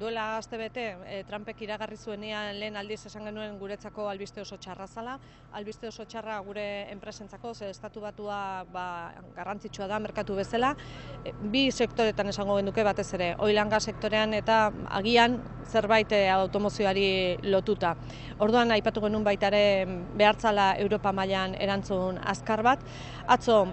Duela astebete, Trumpek iragarri zuenean lehen aldiz esan genuen guretzako albiste oso txarra zala. Albiste oso txarra gure enpresentzako, ze estatu batua garrantzitsua da merkatu bezala. Bi sektoretan esango genuke batez ere, oil and gas sektorean eta agian zerbait automozioari lotuta. Orduan aipatu genuen baita ere behartzala Europa mailan erantzun azkar bat. Atzo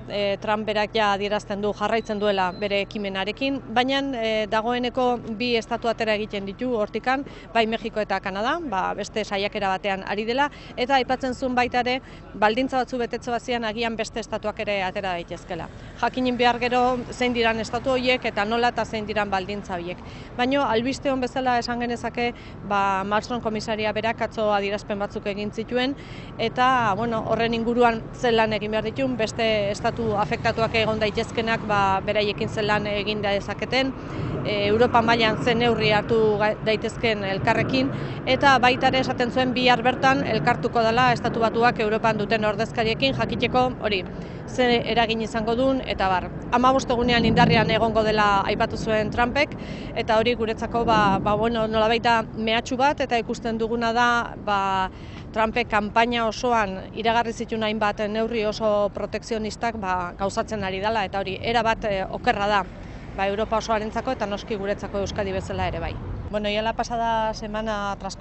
Trump berak ja adierazten du jarraitzen duela bere ekimenarekin, baina dagoeneko bi estatu atera egiten ditu hortikan, bai Mexiko eta Kanada, beste saiakera batean ari dela, eta aipatzen zuen baita ere baldintza batzu betetze bazian agian beste estatuak ere atera daitezkela. Jakinin behar gero zein diran estatu horiek eta nola eta zein diran baldintza horiek. Baina albiste hon bezala esan genezake Malmström komisaria berak atzo adierazpen batzuk egin zituen eta horren inguruan zelan egin behar dituen, beste estatu afektatuak egon daitezkenak beraiekin zelan egin dezaketen, Europa mailan zen neurri hartu daitezken elkarrekin, eta baita ere esaten zuen bihar bertan elkartuko dela estatu batuak Europan duten ordezkariekin jakiteko hori ze eragin izango duen eta bar. 15 egunean indarrean egongo dela aipatu zuen Trumpek, eta hori guretzako nolabaita mehatxu bat, eta ikusten duguna da Trumpek kanpaina osoan iragarri zituen hainbat neurri oso protekzionistak gauzatzen ari dela, eta hori erabat okerra da Europa osoarentzako eta noski guretzako Euskadi bezala ere bai. Ya la pasada semana, tras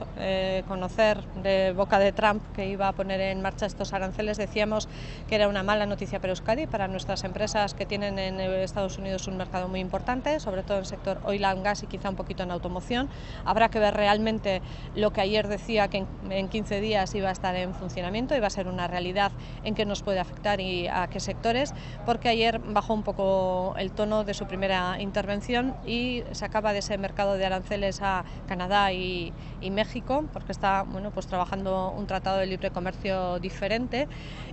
conocer de boca de Trump que iba a poner en marcha estos aranceles, decíamos que era una mala noticia para Euskadi, para nuestras empresas que tienen en Estados Unidos un mercado muy importante, sobre todo en el sector oil and gas y quizá un poquito en automoción. Habrá que ver realmente lo que ayer decía, que en 15 días iba a estar en funcionamiento, iba a ser una realidad en qué nos puede afectar y a qué sectores, porque ayer bajó un poco el tono de su primera intervención y sacaba de ese mercado de aranceles a Canadá y México, porque está trabajando un tratado de libre comercio diferente,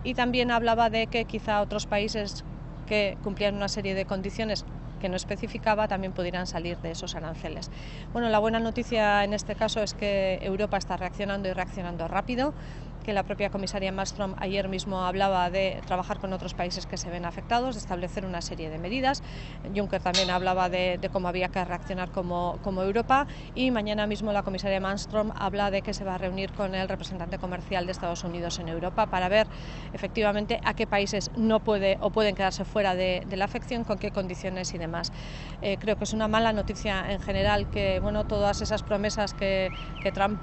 y también hablaba de que quizá otros países que cumplían una serie de condiciones que no especificaba también pudieran salir de esos aranceles. La buena noticia en este caso es que Europa está reaccionando y reaccionando rápido, que la propia comisaria Malmström ayer mismo hablaba de trabajar con otros países que se ven afectados, de establecer una serie de medidas. Juncker también hablaba de cómo había que reaccionar como Europa, y mañana mismo la comisaria Malmström habla de que se va a reunir con el representante comercial de Estados Unidos en Europa para ver efectivamente a qué países no puede o pueden quedarse fuera de la afección, con qué condiciones y demás. Creo que es una mala noticia en general que todas esas promesas que Trump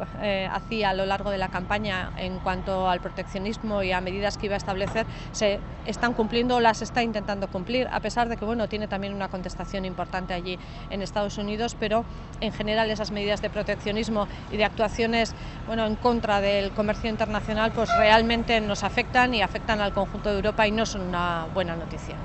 hacía a lo largo de la campaña en cuanto al proteccionismo y a medidas que iba a establecer se están cumpliendo o las está intentando cumplir, a pesar de que tiene también una contestación importante allí en Estados Unidos, pero en general esas medidas de proteccionismo y de actuaciones en contra del comercio internacional realmente nos afectan y afectan al conjunto de Europa y no son una buena noticia.